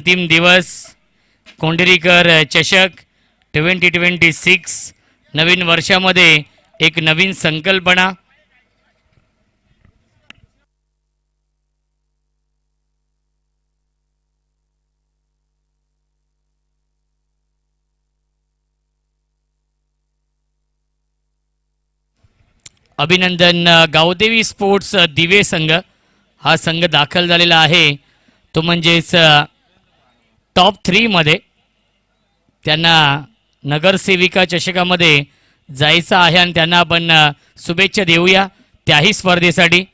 अंतिम दिवस कोंढेरीकर चषक 2026 नवीन वर्षामध्ये एक नवीन संकल्पना. अभिनंदन. गावदेवी स्पोर्ट्स दिवे संघ हा संघ दाखल झालेला आहे. तो म्हणजेच टॉप 3 मध्ये त्यांना नगरसेविका चषकामध्ये जायचं आहे आणि त्यांना आपण शुभेच्छा देऊया त्याही स्पर्धेसाठी.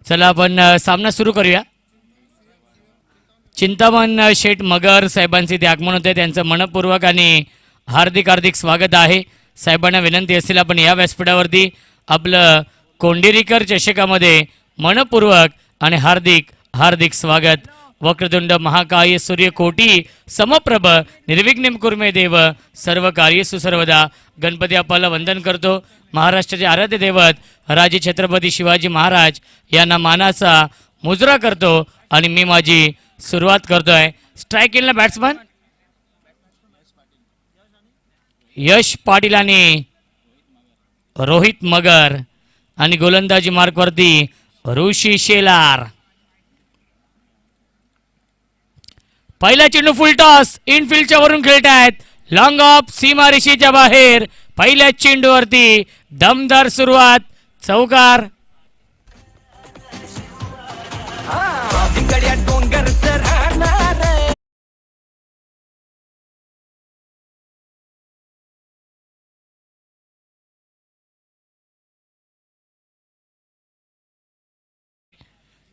चला आपण सामना सुरू करूया. चिंतामण शेठ मगर साहेबांचे ते आगमन होते. त्यांचं मनपूर्वक आणि हार्दिक हार्दिक स्वागत आहे. साहेबांना विनंती असेल आपण या व्यासपीठावरती आपलं कोंढेरीकर चषकामध्ये मनपूर्वक आणि हार्दिक हार्दिक स्वागत. वक्रतुंड महाकाय सूर्यकोटी समप्रभ निर्विघ्नं कुर्मे देव सर्व कार्येषु सर्वदा. गणपती बाप्पाला वंदन करतो. महाराष्ट्राचे आराध्य दैवत राजे छत्रपती शिवाजी महाराज यांना मानाचा मुजरा करतो आणि मी माझी सुरुवात करतोय. स्ट्राइक केलेला बॅट्समन यश पाटील आणि रोहित मगर आणि गोलंदाजी मार्कवरती ऋषी शेलार. पहिला चेंडू फुल टॉस इनफिल्डच्या वरून खेळतायत. लॉंग ऑफ सीमारेषेच्या बाहेर. पहिल्या चेंडूवरती दमदार सुरुवात. चौकार.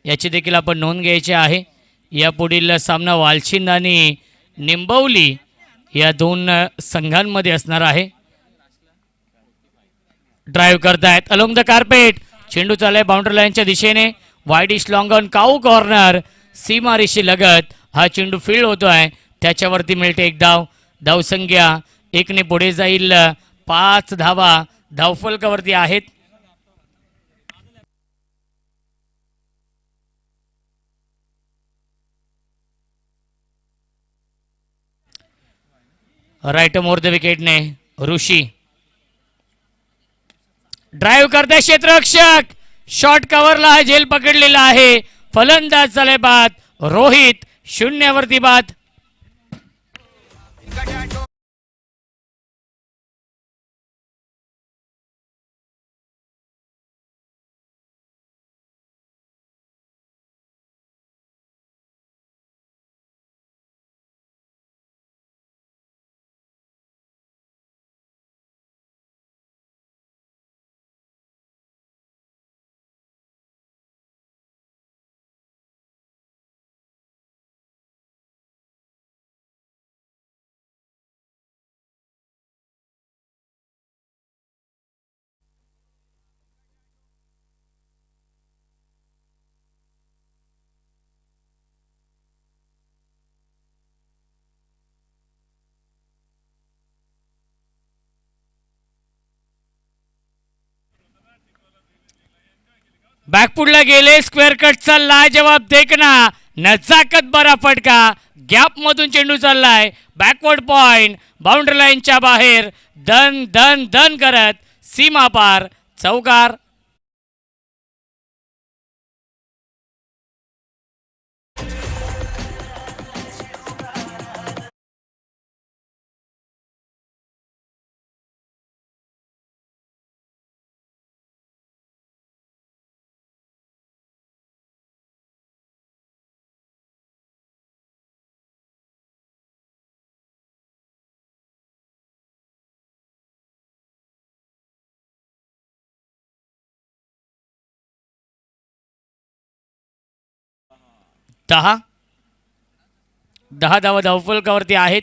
याची देखील आपण नोंद घ्यायची आहे. यापुढील सामना वालशिंद आणि निंबवली या दोन संघांमध्ये असणार आहे. ड्राईव्ह करतायत अलोंग द कार्पेट. चेंडू चाललाय बाउंड्री लाईनच्या दिशेने. Wideish long on cow corner. सीमारेषी लगत हा चेंडू फील्ड होतोय. त्याच्यावरती मिळते एक धाव. धावसंख्या 1 ने पुढे जाईल. 5 धावा धावफलकावरती आहेत. राईट मोर द विकेटने ऋषी. ड्राईव्ह करते क्षेत्ररक्षक. शॉर्ट कव्हरला झेल पकडलेला आहे. फलंदाज झाले बाद. रोहित 0 वरती बाद. बॅकफुटला गेले. स्क्वेअर कटचा लाजवाब देखना. नजाकत बरा फटका. गॅप मधून चेंडू चाललाय. बॅकवर्ड पॉइंट बाउंड्री लाईनच्या बाहेर. दन दन दन करत सीमा पार. चौकार. दहा धावा धावफलकावरती आहेत.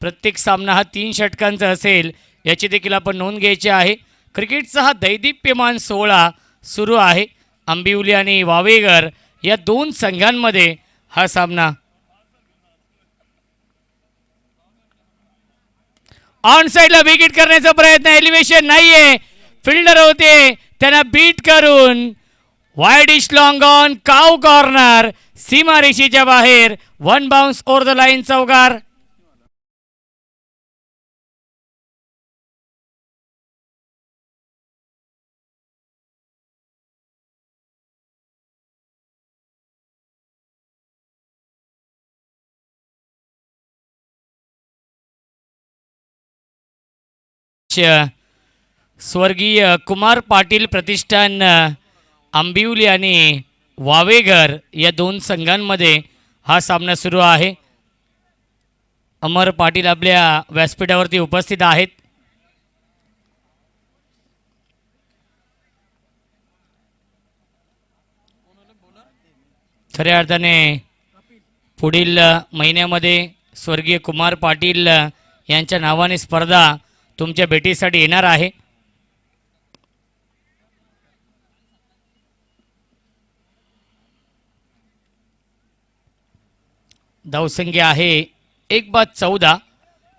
प्रत्येक सामना हा 3 षटकांचा असेल याची देखील आपण नोंद घ्यायची आहे. क्रिकेटचा हा दैदिप्यमान सोहळा सुरू आहे. आंबिवली आणि वावेघर या 2 संघांमध्ये हा सामना. ऑन साइडला विकेट करण्याचा प्रयत्न. एलिव्हेशन नाहीये. फिल्डर होते त्यांना बीट करून वाईड इश लॉंग ऑन काव कॉर्नर सीमारेषेच्या बाहेर 1 बाउन्स ओव्हर द लाईन चौकार. स्वर्गीय कुमार पाटील प्रतिष्ठान आंबिवली आणि वावेघर या दोन संघांमध्ये हा सामना सुरू आहे. अमर पाटील आपल्या व्यासपीठावरती उपस्थित आहेत. खऱ्या अर्थाने पुढील महिन्यामध्ये स्वर्गीय कुमार पाटील यांच्या नावाने स्पर्धा तुमच्या भेटीसाठी येणार आहे. धावसंख्या आहे 1/14.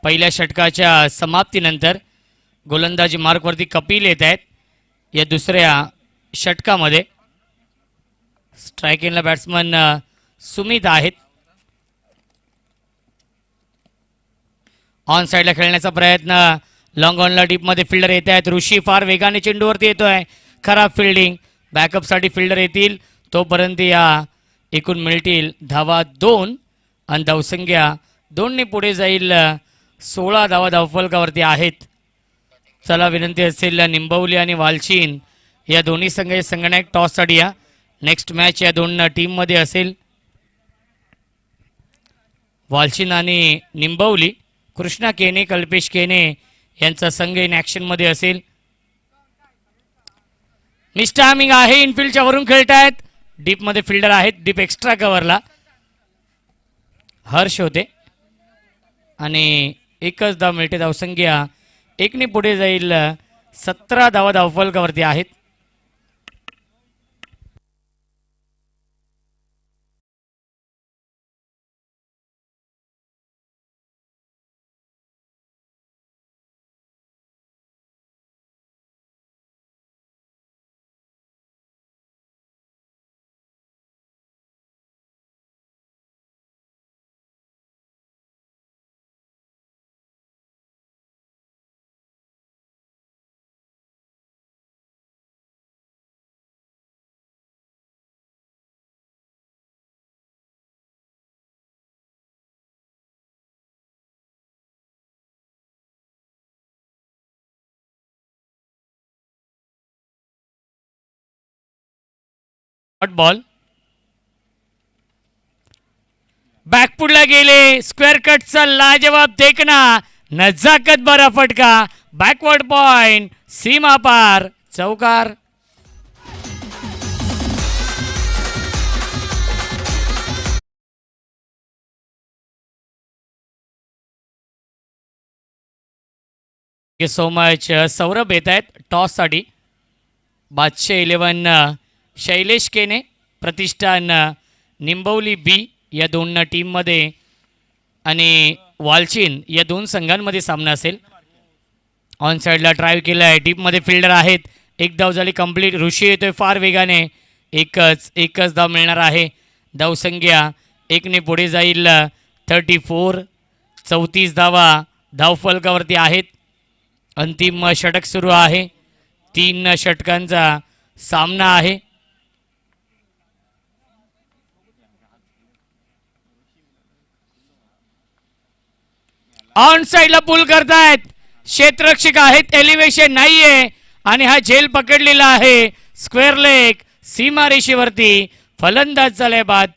पहिल्या षटकाच्या समाप्तीनंतर गोलंदाजी मार्कवरती कपिल येत आहेत. या दुसऱ्या षटकामध्ये स्ट्रायकिंगला बॅट्समन सुमित आहेत. ऑन साईडला खेळण्याचा प्रयत्न, लॉंग ऑनला डीपमध्ये फिल्डर येत आहेत. ऋषी फार वेगाने चेंडूवरती येतोय. खराब फिल्डिंग. बॅकअपसाठी फिल्डर येतील तोपर्यंत या एकूण मिळतील धावा 2 आणि धावसंख्या 2ने पुढे जाईल. 16 धावा धावफलकावरती आहेत. चला विनंती असेल निंबवली आणि वालचीन या दोन्ही संघनायक टॉससाठी या. नेक्स्ट मॅच या दोन टीममध्ये असेल. वालचीन आणि निंबवली. कृष्णा केने कल्पेश केने यांचा संघ इन ॲक्शनमध्ये असेल. मिस्टामिंग आहे. इनफिल्डच्या वरून खेळतायत. डीपमध्ये फिल्डर आहेत. डीप एक्स्ट्रा कव्हरला हर्ष होते आणि एकच धाव मिळते. धावसंख्या 1ने पुढे जाईल. 17 धावा धावफलकावरती आहेत. बॉल बॅकपुडला गेले. स्क्वेअर कटचा लाजवाब देखना. नजाकत बरा फटका. Backward point. सीमा पार चौकार. So much. सौरभ येत आहेत टॉससाठी. बादशाह 11 शैलेश केने प्रतिष्ठान निंबवली बी या दोन टीममध्ये आणि वालचीन या दोन संघांमध्ये सामना असेल. ऑन साईडला ड्राईव्ह केला आहे. डीपमध्ये फिल्डर आहेत. एक धाव झाली कंप्लीट. ऋषी येतोय फार वेगाने. एकच धाव मिळणार आहे. धावसंख्या 1ने पुढे जाईल. 34. 34 धावा धावफलकावरती आहेत. अंतिम षटक सुरू आहे. 3 षटकांचा सामना आहे. ऑन साईडला पुल करतायत. क्षेत्ररक्षक आहेत. एलिव्हेशन नाहीये आणि हा झेल पकडलेला आहे. स्क्वेअर लेग सीमारेषेवरती. फलंदाज झालाय बाद.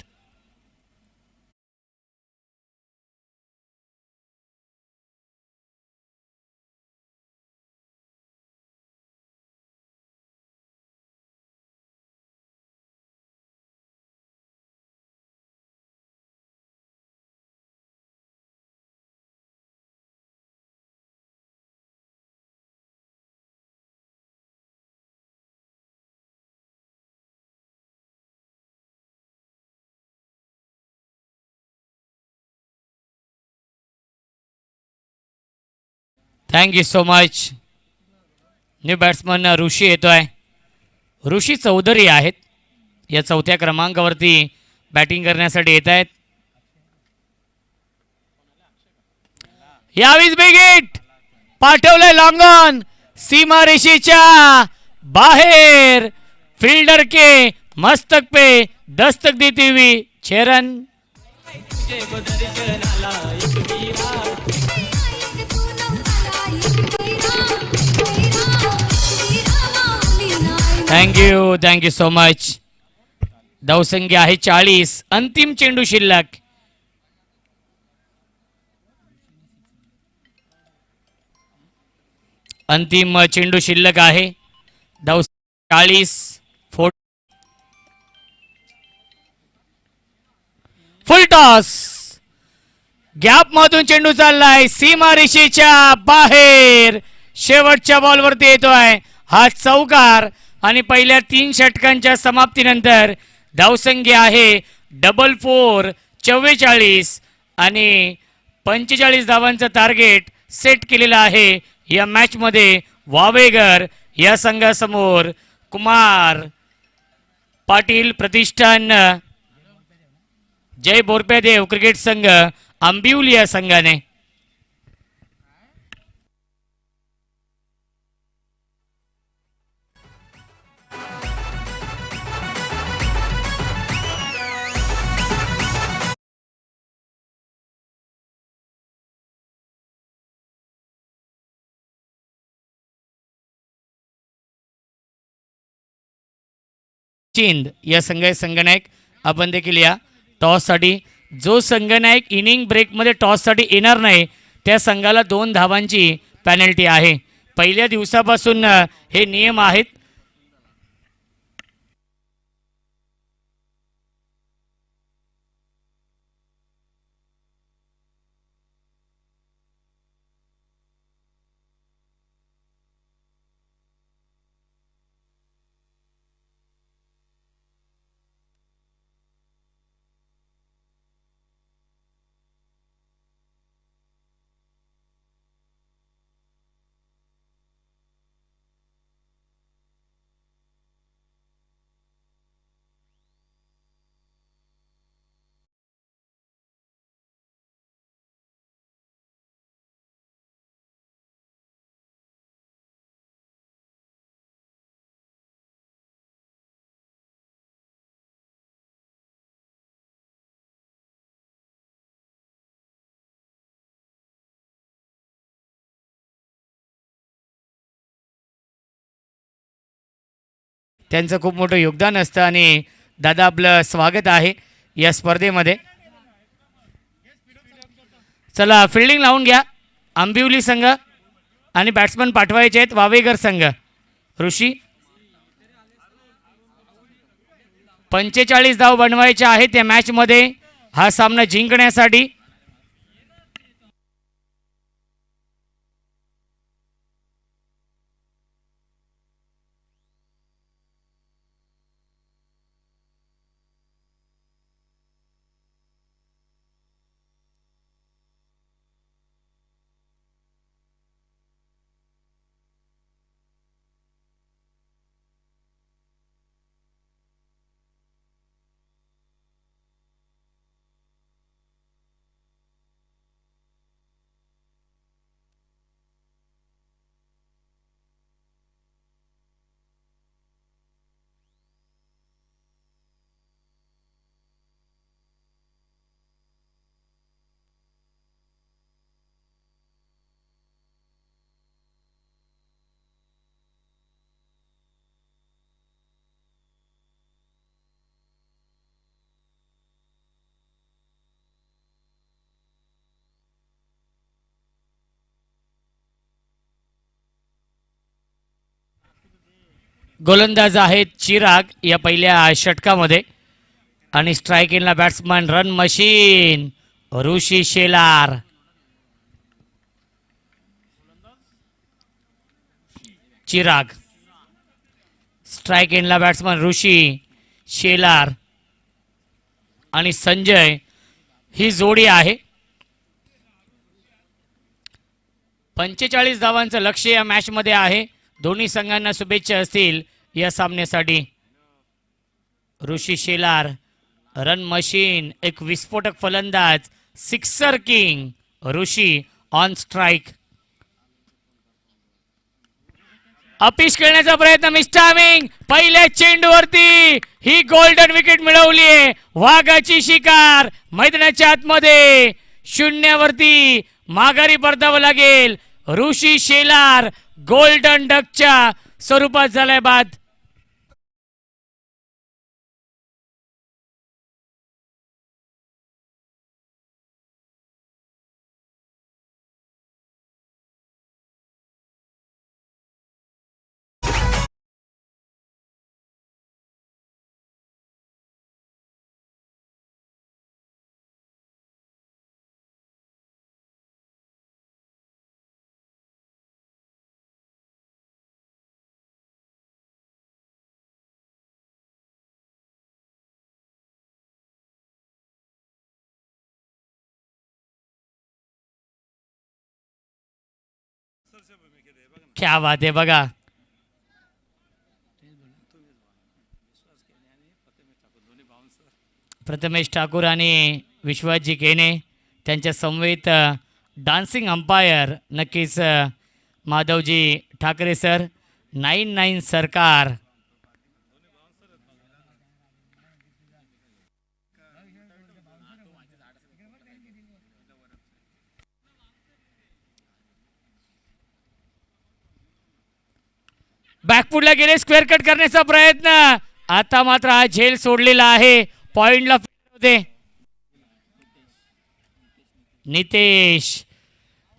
Thank you so much. New batsman Rishi येतोय. ऋषी चौधरी आहेत या चौथ्या क्रमांकावरती बॅटिंग करण्यासाठी येत आहेत. यावेळीच बिग हिट पाठवलंय लॉंग ऑन सीमारेषेच्या बाहेर. फील्डर के मस्तक पे दस्तक देती हुई 6 रन. Thank you so much. धावसंख्या आहे 40. अंतिम चेंडू शिल्लक. अंतिम चेंडू शिल्लक आहे. धाव 40. फुल टॉस. गॅप मधून चेंडू चाललाय सीमारेषेच्या बाहेर. शेवटच्या बॉलवरती येतोय हा चौकार आणि पहिल्या 3 षटकांच्या समाप्तीनंतर धावसंख्या आहे 4 44 आणि 45 धावांचं टार्गेट सेट केलेलं आहे या मॅच मध्ये. वावेगर या संघासमोर कुमार पाटील प्रतिष्ठान जय बोरप्यादेव क्रिकेट संघ आंबिवली या संघाने. चिंद या संघाचे संघनायक आपण देखील या टॉससाठी. जो संघनायक इनिंग ब्रेकमध्ये टॉससाठी येणार नाही त्या संघाला 2 धावांची पॅनल्टी आहे. पहिल्या दिवसापासून हे नियम आहेत. त्यांचं खूप मोठं योगदान असतं आणि दादा आपलं स्वागत आहे या स्पर्धेमध्ये. चला फिल्डिंग लावून घ्या आंबिवली संघ आणि बॅट्समन पाठवायचे आहेत वावेगर संघ. ऋषी 45 धाव बनवायचे आहेत या मॅचमध्ये हा सामना जिंकण्यासाठी. गोलंदाज आहेत चिराग या पहिल्या षटकामध्ये आणि स्ट्राइक इनला बॅट्समन रन मशीन ऋषी शेलार. चिराग स्ट्राइक इनला बॅट्समन ऋषी शेलार आणि संजय ही जोडी आहे. 45 धावांचं लक्ष्य या मॅच मध्ये आहे. दोन्ही संघांना शुभेच्छा असतील या सामन्यासाठी. ऋषी शेलार रन मशीन, एक विस्फोटक फलंदाज, sixer king Rishi on strike. Uppish खेळण्याचा प्रयत्न, मिस्टामिंग पहिल्या चेंडूवरती ही गोल्डन विकेट मिळवली. वाघाची शिकार मैदानाच्या आतमध्ये 0 वरती माघारी परतावं लागेल. ऋषी शेलार गोल्डन डकच्या स्वरूपात झालाय बाद. क्या बात आहे बघा. प्रथमेश ठाकूर आणि विश्वासजी केने त्यांच्या समवेत डान्सिंग अंपायर नक्कीच माधवजी ठाकरे सर, 99 सरकार. बॅकफुटला गेले, स्क्वेअर कट करण्याचा प्रयत्न. आता मात्र हा झेल सोडलेला आहे. पॉइंटला होते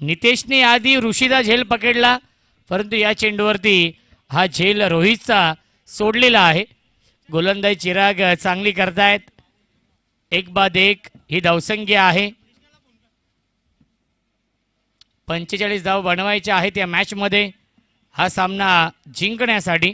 नितेशने आधी ऋषीचा झेल पकडला, परंतु या चेंडूवरती हा झेल रोहितचा सोडलेला आहे. गोलंदाजी चिराग चांगली करतायत. 1-1 ही धावसंख्या आहे. 45 धाव बनवायच्या आहेत या मॅच मध्ये हा सामना जिंकण्यासाठी.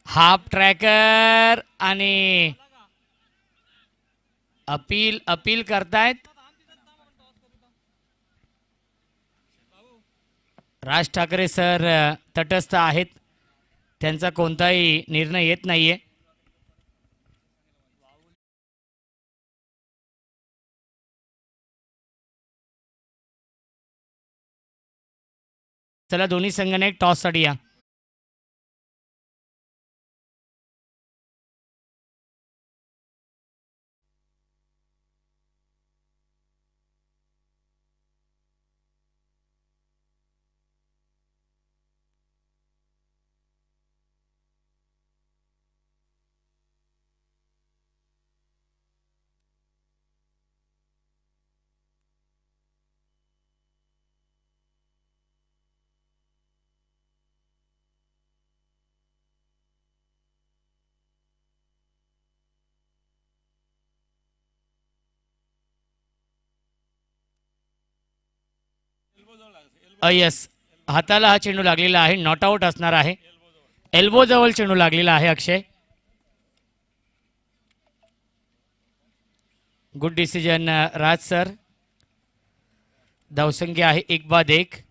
हाफ ट्रॅकर आणि अपील करतायत. राज ठाकरे सर तटस्थ आहेत, त्यांचा कोणताही निर्णय येत नाहीये. चला दोन्ही संघाने एक टॉस साठी या. यस, हाताला हा चेंडू लागलेला आहे, नॉट आउट असणार आहे. एल्बो जवळ चेंडू लागलेला आहे. अक्षय, गुड डिसिजन राज सर. धावसंख्या आहे 1-1.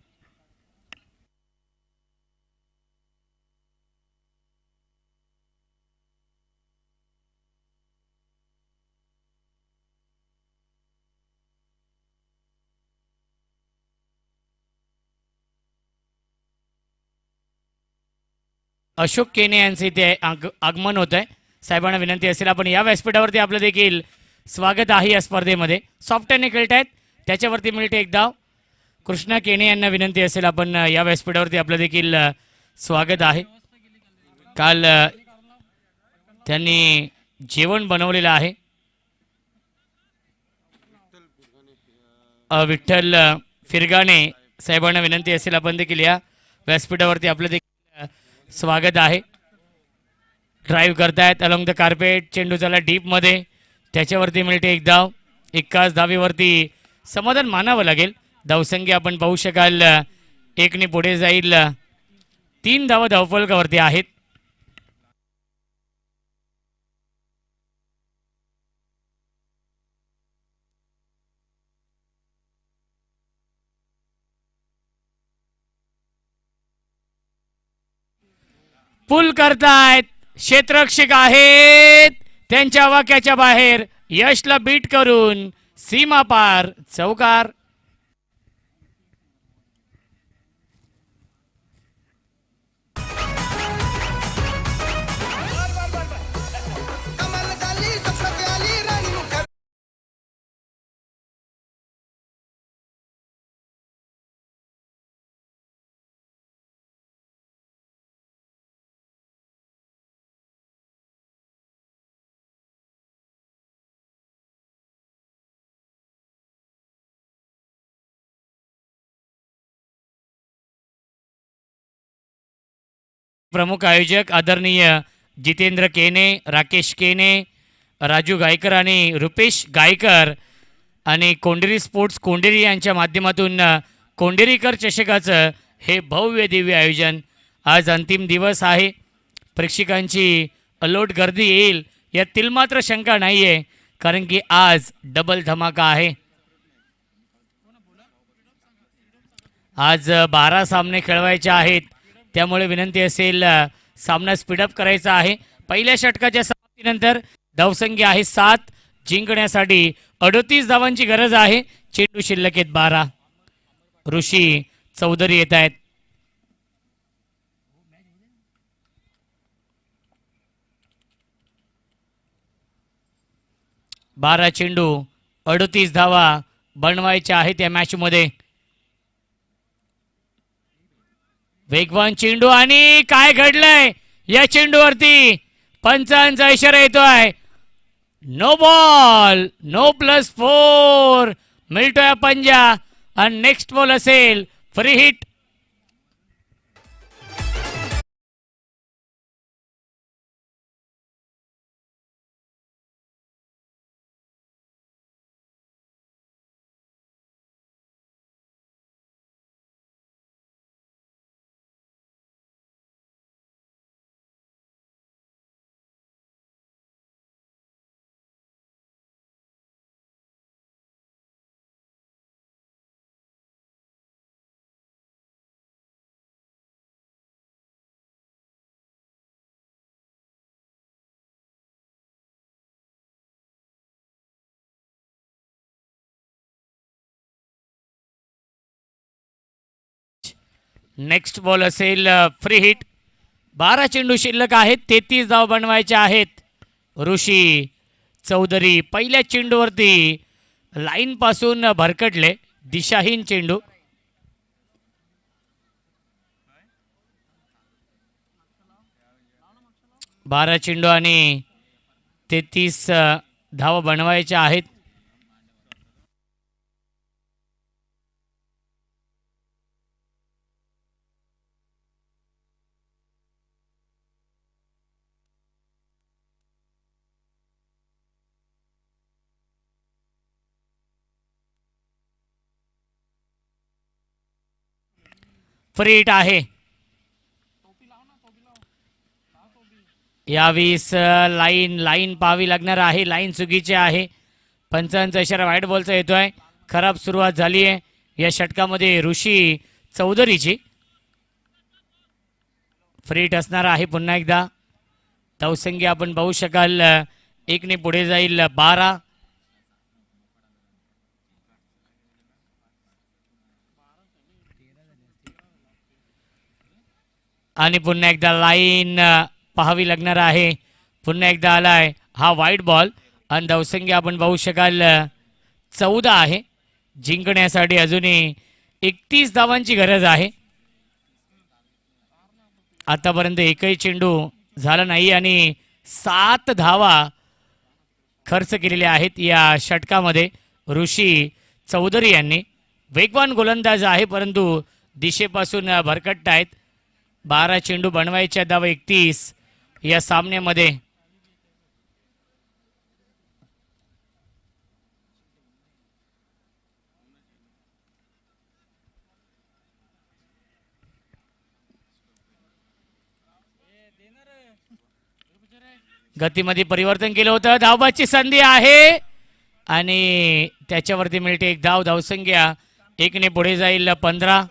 अशोक केने यांचे इथे आगमन होत आहे. साहेबांना विनंती असेल आपण या व्यासपीठावरती आपलं देखील स्वागत आहे. या स्पर्धेमध्ये सॉफ्ट हँड खेळत आहेत, त्याच्यावरती मिळते एक धाव. कृष्णा केने यांना विनंती असेल आपण या व्यासपीठावरती आपलं देखील स्वागत आहे. काल त्यांनी जेवण बनवलेलं आहे. विठ्ठल फिरगाणे साहेबांना विनंती असेल आपण देखील या व्यासपीठावरती आपलं देखील स्वागत आहे. ड्राईव्ह करतायत अलॉंग द कार्पेट, चेंडू झाला डीप मध्ये, त्याच्यावरती मिळते एक धाव. एकाच धावेवरती समाधान मानावं लागेल. धावसंख्या आपण पाहू शकाल 1ने पुढे जाईल. 3 धावा धावफलकावरती आहेत. पुल करतायत, क्षेत्ररक्षक आहेत त्यांच्या वाक्याच्या बाहेर, यशला बीट करून सीमा पार, चौकार. प्रमुख आयोजक आदरणीय जितेंद्र केने, राकेश केने, राजू गायकर आणि रुपेश गायकर आणि कोंडेरी स्पोर्ट्स कोंडेरी यांच्या माध्यमातून कोंडेरीकर चषकाचं हे भव्य दिव्य आयोजन. आज अंतिम दिवस आहे. प्रेक्षकांची अलोट गर्दी येईल यातील मात्र शंका नाही आहे, कारण की आज डबल धमाका आहे. आज 12 सामने खेळवायचे आहेत, त्यामुळे विनंती असेल सामना स्पीडअप करायचा आहे. पहिल्या षटकाच्या समाप्तीनंतर धावसंख्या आहे 7, जिंकण्यासाठी 38 धावांची गरज आहे. चेंडू शिल्लक आहेत 12. ऋषी चौधरी येत आहेत. बारा चेंडू 38 धावा बनवायच्या आहेत या मॅच मध्ये. वेगवान चेंडू आणि काय घडलंय या चेंडूवरती, पंचांचा इशारा येतोय. नो बॉल, नो +4 मिळतोय पंजा आणि नेक्स्ट बॉल असेल फ्री हिट. नेक्स्ट बॉल असेल फ्री हिट. 12 चेंडू शिल्लक आहेत, 33 धाव बनवायचे आहेत. ऋषी चौधरी पहिल्या चेंडूवरती लाईन पासून भरकटले, दिशाहीन चेंडू. बारा चेंडू आणि 33 धावा बनवायच्या आहेत. फ्री हिट आहे. यावीस लाईन पाहावी लागणार आहे. लाईन चुकीची आहे. पंचांचा इशारा व्हाईट बॉलचा येतोय. खराब सुरुवात झाली आहे या षटकामध्ये ऋषी चौधरीची. फ्री हिट असणार आहे पुन्हा एकदा. धावसंख्या आपण पाहू शकाल 1 ने पुढे जाईल 12. आणि पुन्हा एकदा लाईन पाहावी लागणार आहे. पुन्हा एकदा आलाय हा व्हाईट बॉल आणि धावसंख्या आपण पाहू शकाल 14 आहे. जिंकण्यासाठी अजूनही 31 धावांची गरज आहे. आतापर्यंत एकही चेंडू झाला नाही आणि 7 धावा खर्च केलेल्या आहेत या षटकामध्ये ऋषी चौधरी यांनी. वेगवान गोलंदाज आहे, परंतु दिशेपासून भरकटत आहेत. 12 चेंडू बनवायच्या, धावा 31 या सामन्यामध्ये. गतीमध्ये परिवर्तन केलं होतं. धावबाची संधी आहे आणि त्याच्यावरती मिळते एक धाव. धावसंख्या 1 ने पुढे जाईल 15.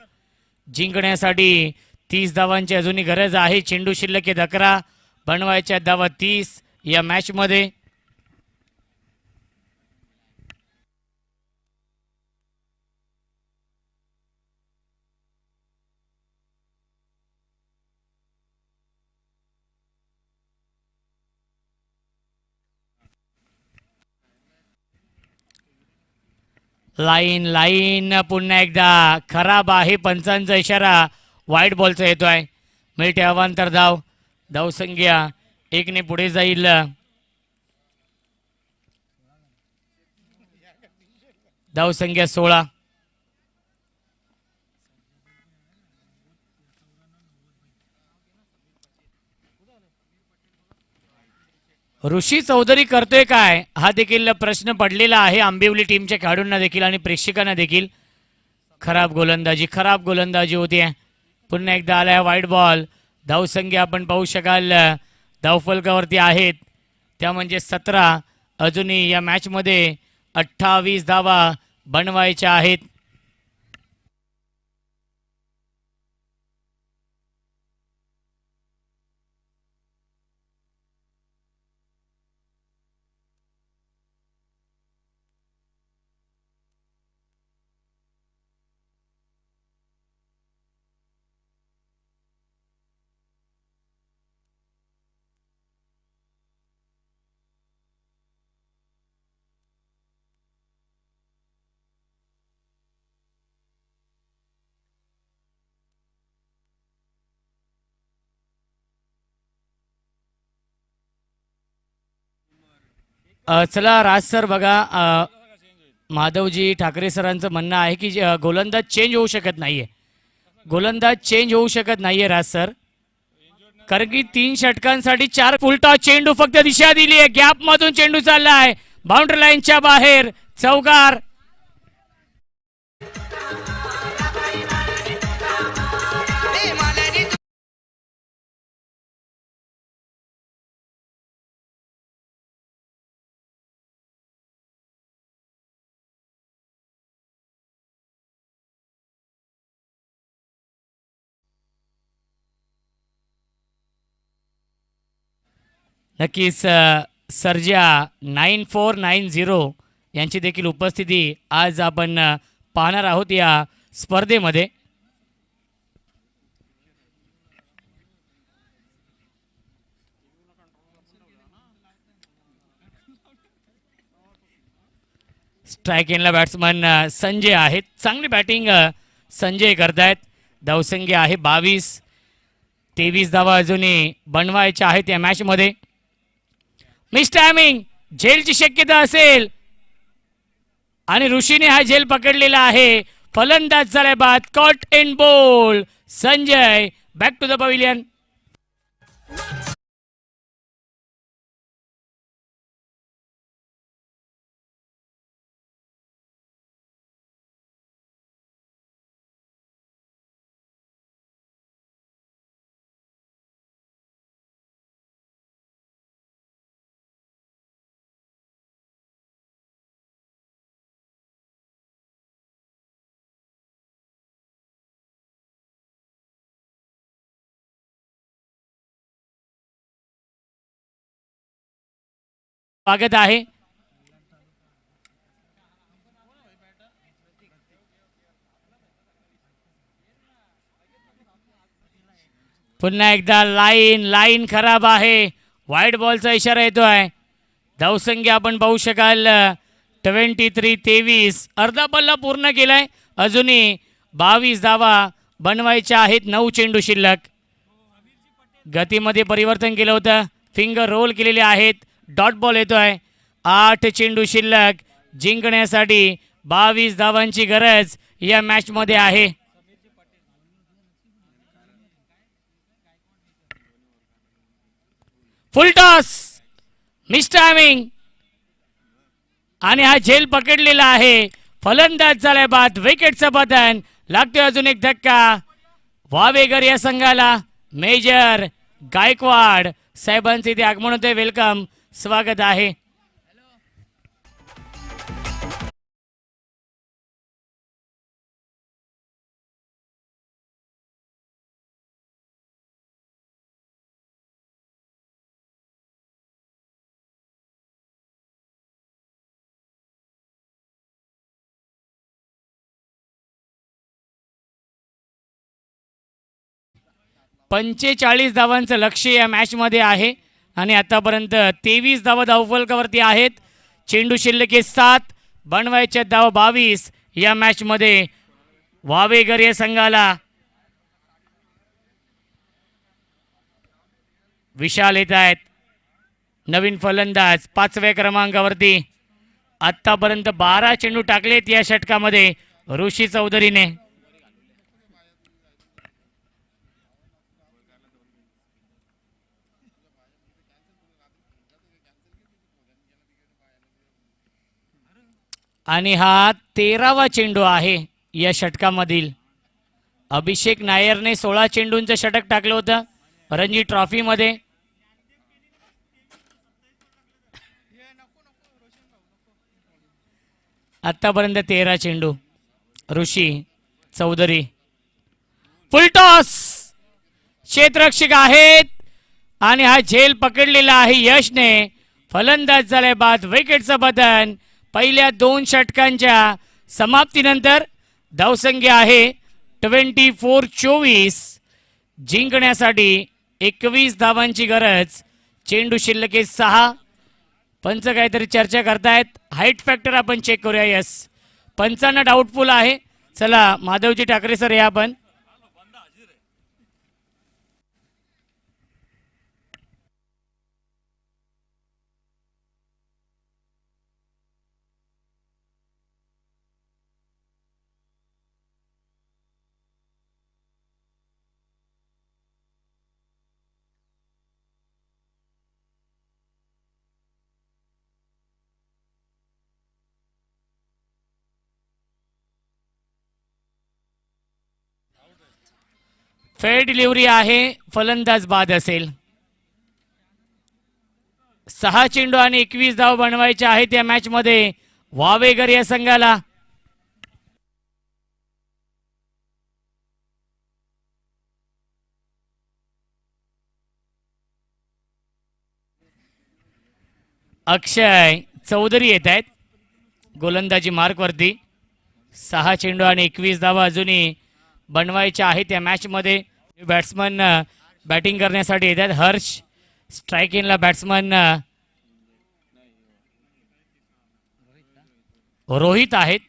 जिंकण्यासाठी 30 धावांची अजूनही गरज आहे. चेंडू शिल्लक आहेत 11, बनवायच्या धावा 30 या मॅच मध्ये. लाईन लाईन पुन्हा एकदा खराब आहे. पंचांचा इशारा वाईट बॉलचा येतोय. मिळते अवांतर धाव. धावसंख्या 1 पुढे जाईल. धावसंख्या 16. ऋषी चौधरी करतोय काय हा देखील प्रश्न पडलेला आहे आंबिवली टीमच्या खेळाडूंना देखील आणि प्रेक्षकांना देखील. खराब गोलंदाजी होती. पुन्हा एकदा आलाय वाईट बॉल. धावसंख्या आपण पाहू शकाल धावफलकावरती आहेत त्या म्हणजे 17. अजूनही या मॅच मध्ये 28 धावा बनवायच्या आहेत. चला राज सर बघा, माधवजी ठाकरे सरांचं म्हणणं आहे की गोलंदाज चेंज होऊ शकत नाहीये. गोलंदाज चेंज होऊ शकत नाहीये राज सर, कारण की 3 षटकांसाठी 4 फुलटॉस. चेंडू फक्त दिशा दिली आहे. गॅप मधून चेंडू चाललाय बाउंड्री लाईनच्या बाहेर. चौकार. नक्कीच सर्जा 9490 यांची देखील उपस्थिती आज आपण पाहणार आहोत या स्पर्धेमध्ये. स्ट्राईक एंडला बॅट्समन संजय आहेत. चांगली बॅटिंग संजय करतायत. धावसंख्या आहे 22. 23 धावा अजूनही बनवायच्या आहेत या मॅच मध्ये. मिस टायमिंग, झेलची शक्यता असेल आणि ऋषीने हा झेल पकडलेला आहे. फलंदाज झालाय बाद. Caught in ball. Sanjay back to the pavilion. स्वागत आहे. पुन्हा एकदा लाईन खराब आहे. वाईट बॉलचा इशारा येतोय. धावसंख्या आपण पाहू शकाल 23-23. अर्धा बल्ला पूर्ण केलाय. अजूनही 22 धावा बनवायच्या आहेत. 9 चेंडू शिल्लक. गतीमध्ये परिवर्तन केलं होतं. फिंगर रोल केलेले आहेत. डॉट बॉल येतोय. 8 चेंडू शिल्लक. जिंकण्यासाठी 22 धावांची गरज या मॅच मध्ये आहे. फुल टॉस. मिस टायमिंग आणि हा झेल पकडलेला आहे. फलंदाज झालाय बाद. विकेटचं पतन. लागतोय अजून एक धक्का. वावेगर या संघाला मेजर गायकवाड साहेबांचे इथे आगमन होते. वेलकम, स्वागत आहे. 45 धावांचं लक्ष्य या मॅचमध्ये आहे आणि आतापर्यंत 23 धावा धावफलकावरती आहेत. चेंडू शिल्लक 7, बनवायच्या धावा 22. या मॅचमध्ये वावेघर या संघाला विशाल येत आहेत. नवीन फलंदाज 5व्या क्रमांकावरती. आतापर्यंत 12 चेंडू टाकलेत या षटकामध्ये ऋषी चौधरीने. आणि हा 13वा चेंडू आहे या षटकामधील. अभिषेक नायरने 16 चेंडूंचं षटक टाकलं होतं रणजी ट्रॉफी मध्ये. आतापर्यंत 13 चेंडू. ऋषी चौधरी फुलटॉस. क्षेत्ररक्षक आहेत आणि हा झेल पकडलेला आहे यशने. फलंदाज झाले बाद. विकेटचं बदन. पहिल्या 2 षटकांच्या समाप्तीनंतर धावसंख्या आहे 24-24. जिंकण्यासाठी 21 धावांची गरज. चेंडू शिल्लक 6. पंच काहीतरी चर्चा करतायत. हाईट फॅक्टर आपण चेक करूया. यस, पंचांना डाऊटफुल आहे. चला माधवजी ठाकरे सर या आपण. फेअर डिलिव्हरी आहे. फलंदाज बाद असेल. 6 चेंडू आणि 21 धाव बनवायचे आहेत या मॅच मध्ये वावेघर या संघाला. अक्षय चौधरी येत आहेत गोलंदाजी मार्कवरती. 6 चेंडू आणि 21 धावा अजूनही बनवायच्या आहेत या मॅच मध्ये. बॅट्समन बॅटिंग करण्यासाठी येतात. हर्ष स्ट्राईक इनला बॅट्समन रोहित आहेत.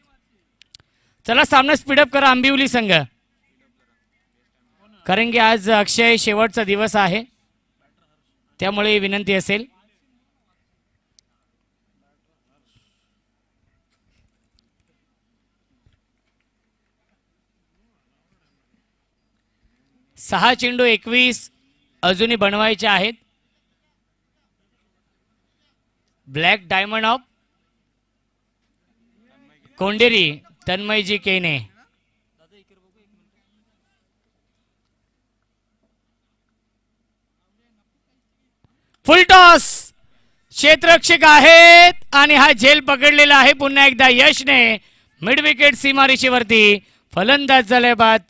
चला सामना स्पीडअप करा आंबिवली संघ, कारण की आज अक्षय शेवटचा दिवस आहे त्यामुळे विनंती असेल. सहा चेंडू 21 अजूनही बनवायचे आहेत. ब्लॅक डायमंड ऑफ कोंडेरी तन्मयजी केने. फुल टॉस. क्षेत्ररक्षक आहेत आणि हा झेल पकडलेला आहे पुन्हा एकदा यशने. मिड विकेट सीमारेषेवरती फलंदाज झाले बाद.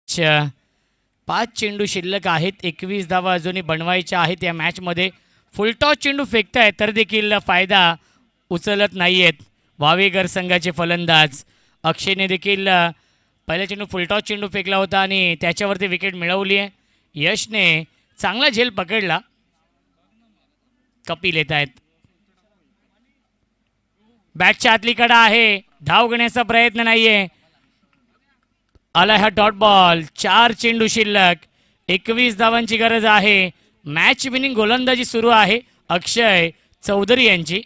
अच्छा, 5 चेंडू शिल्लक आहेत. 21 धावा अजूनही बनवायच्या आहेत या मॅच मध्ये. फुलटॉस चेंडू फेकतायत तर देखील फायदा उचलत नाहीयेत वावेघर संघाचे फलंदाज. अक्षयने देखील पहिला चेंडू फुलटॉस चेंडू फेकला होता आणि त्याच्यावरती विकेट मिळवली आहे. यशने चांगला झेल पकडला. कपिल येत आहेत. बॅटच्या आतली कडा आहे. धाव घेण्याचा प्रयत्न नाहीये. आला हा डॉट बॉल. 4 चेंडू शिल्लक. 21 धावांची गरज आहे. मॅच विनिंग गोलंदाजी सुरू आहे अक्षय चौधरी यांची.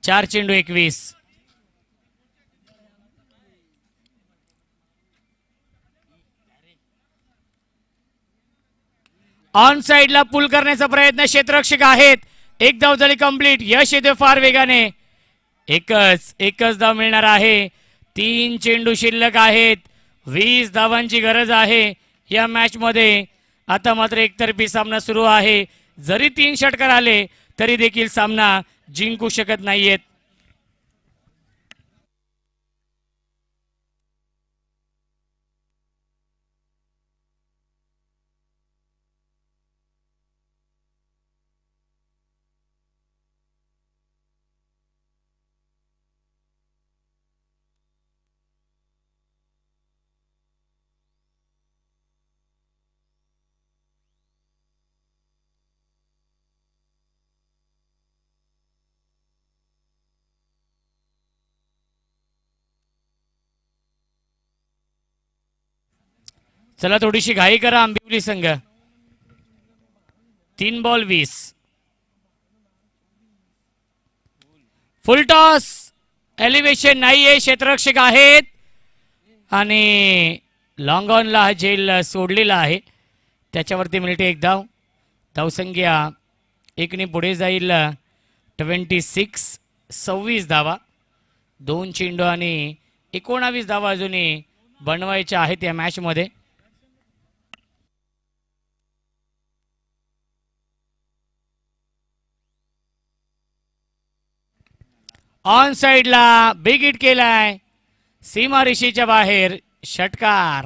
चार चेंडू 21. ऑन साइडला पुल करण्याचा प्रयत्न. क्षेत्ररक्षक आहेत. एक धाव झाली कंप्लीट. यश येते फार वेगाने. एकच धाव मिळणार आहे. 3 चेंडू शिल्लक आहेत. 20 धावांची गरज आहे या मॅच मध्ये. आता मात्र एकतर्फी सामना सुरू आहे. जरी 3 षटकार आले तरी देखील सामना जिंकू शकत नाहीयेत. चला थोडीशी घाई करा आंबिवली संघ. 3 बॉल 20. फुल टॉस. एलिव्हेशन नाहीये. क्षेत्ररक्षक आहेत आणि लॉंग ऑनला हा झेल सोडलेला आहे. त्याच्यावरती मिळते एक धाव. धावसंख्या 1ने पुढे जाईल. 26 धावा. 2 चेंडू आणि 19 धावा अजूनही बनवायच्या आहेत या मॅच मध्ये. ऑन साइडला बिग हिट केलाय. सीमा रेषेच्या बाहेर षटकार.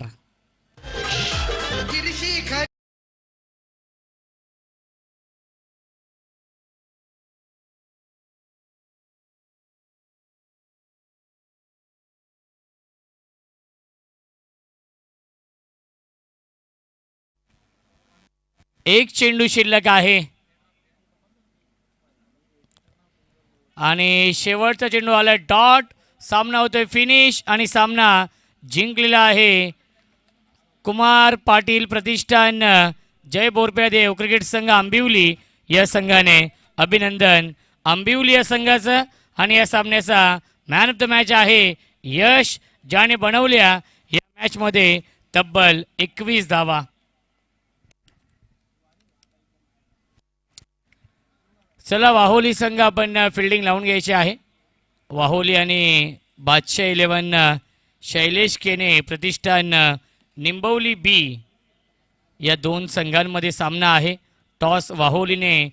एक चेंडू शिल्लक आहे आणि शेवटचा चेंडू आला. डॉट. सामना होतोय फिनिश आणि सामना जिंकलेला आहे. कुमार पाटील प्रतिष्ठान जय बोरप्यादेव क्रिकेट संघ आंबिवली या संघाने अभिनंदन आंबिवली या संघाचं. आणि या सामन्याचा मॅन ऑफ द मॅच आहे यश, ज्याने बनवल्या या मॅच मध्ये तब्बल 21 धावा. चला वाहोली संघ आपण फिल्डिंग लावून घ्यायची आहे. वाहोली आणि बादशाह 11 शैलेश केने प्रतिष्ठान निंबवली बी या 2 संघांमध्ये सामना आहे. टॉस वाहोलीने